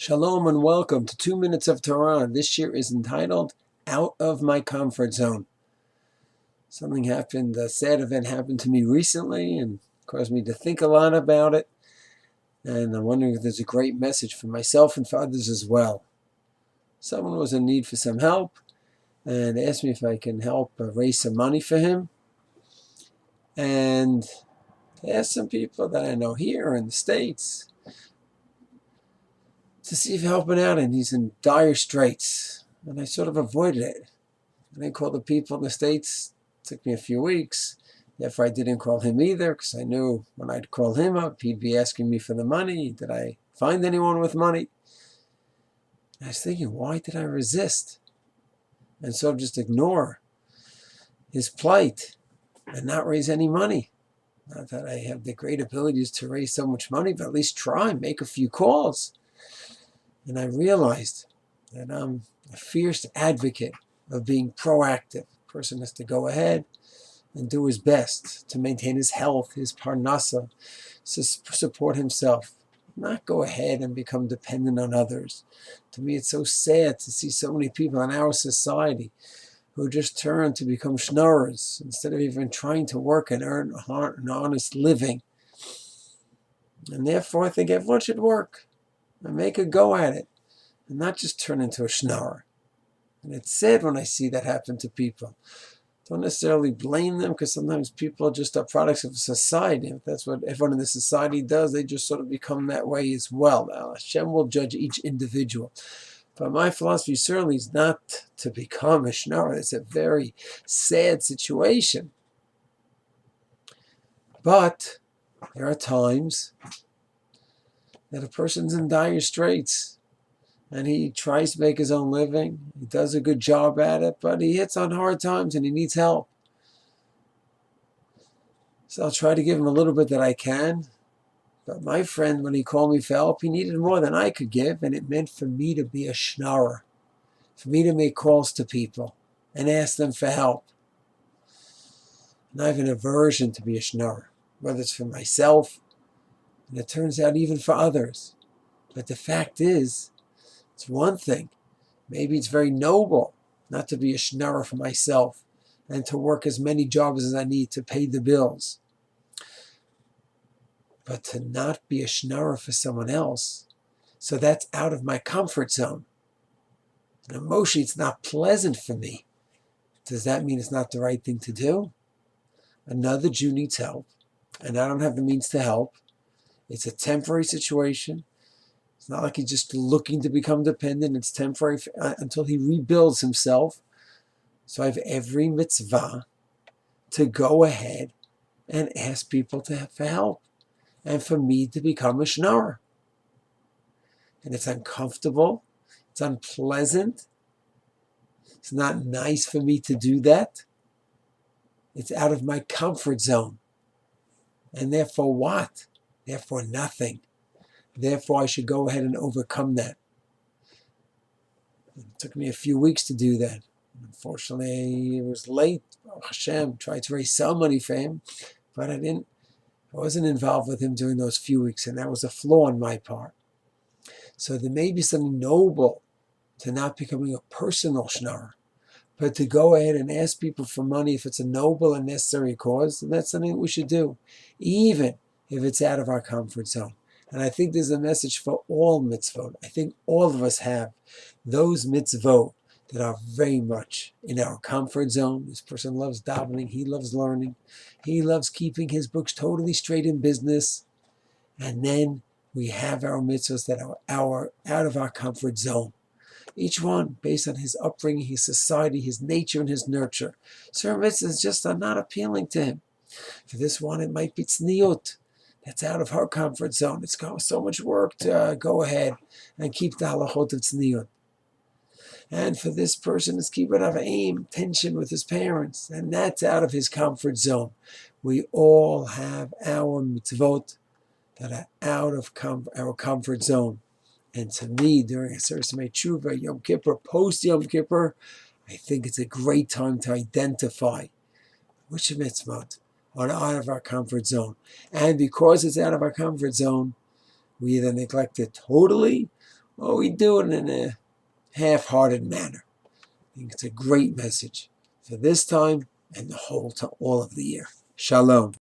Shalom and welcome to 2 Minutes of Torah. This year is entitled Out of My Comfort Zone. Something happened, a sad event happened to me recently and caused me to think a lot about it. And I'm wondering if there's a great message for myself and for others as well. Someone was in need for some help and asked me if I can help raise some money for him. And I asked some people that I know here in the States to see if helping out, and he's in dire straits. And I sort of avoided it. And I called the people in the States. It took me a few weeks. Therefore, I didn't call him either, because I knew when I'd call him up, he'd be asking me for the money. Did I find anyone with money? And I was thinking, why did I resist? And sort of just ignore his plight and not raise any money. Not that I have the great abilities to raise so much money, but at least try, make a few calls. And I realized that I'm a fierce advocate of being proactive. A person has to go ahead and do his best to maintain his health, his parnasa, to support himself. Not go ahead and become dependent on others. To me, it's so sad to see so many people in our society who just turn to become Schnorers instead of even trying to work and earn an honest living. And therefore, I think everyone should work and make a go at it, and not just turn into a Schnorer. And it's sad when I see that happen to people. Don't necessarily blame them, because sometimes people just are products of society. If that's what everyone in the society does, they just sort of become that way as well. Now, Hashem will judge each individual. But my philosophy certainly is not to become a Schnorer. It's a very sad situation. But there are times that a person's in dire straits and he tries to make his own living. He does a good job at it, but he hits on hard times and he needs help. So I'll try to give him a little bit that I can. But my friend, when he called me for help, he needed more than I could give, and it meant for me to be a Schnorer, for me to make calls to people and ask them for help. And I have an aversion to be a Schnorer, whether it's for myself, and it turns out even for others. But the fact is, it's one thing. Maybe it's very noble not to be a Schnorer for myself and to work as many jobs as I need to pay the bills. But to not be a Schnorer for someone else, so that's out of my comfort zone. And emotionally, it's not pleasant for me. Does that mean it's not the right thing to do? Another Jew needs help, and I don't have the means to help. It's a temporary situation. It's not like he's just looking to become dependent. It's temporary until he rebuilds himself. So I have every mitzvah to go ahead and ask people for help and for me to become a Schnorer. And it's uncomfortable. It's unpleasant. It's not nice for me to do that. It's out of my comfort zone. And therefore what? Therefore nothing. Therefore I should go ahead and overcome that. It took me a few weeks to do that. Unfortunately, it was late. Hashem tried to raise some money for him, but I wasn't involved with him during those few weeks, and that was a flaw on my part. So there may be something noble to not becoming a personal Schnorer, but to go ahead and ask people for money if it's a noble and necessary cause, then that's something that we should do, even if it's out of our comfort zone. And I think there's a message for all mitzvot. I think all of us have those mitzvot that are very much in our comfort zone. This person loves davening. He loves learning. He loves keeping his books totally straight in business. And then we have our mitzvahs that are out of our comfort zone. Each one based on his upbringing, his society, his nature, and his nurture. Certain mitzvahs just are not appealing to him. For this one, it might be tzniut. That's out of her comfort zone. It's got so much work to go ahead and keep the halachot of tzniut. And for this person, it's kibbud av v'im, tension with his parents, and that's out of his comfort zone. We all have our mitzvot that are out of our comfort zone. And to me, during a service of Tshuva, Yom Kippur, post Yom Kippur, I think it's a great time to identify which mitzvot are out of our comfort zone. And because it's out of our comfort zone, we either neglect it totally or we do it in a half-hearted manner. I think it's a great message for this time and all of the year. Shalom.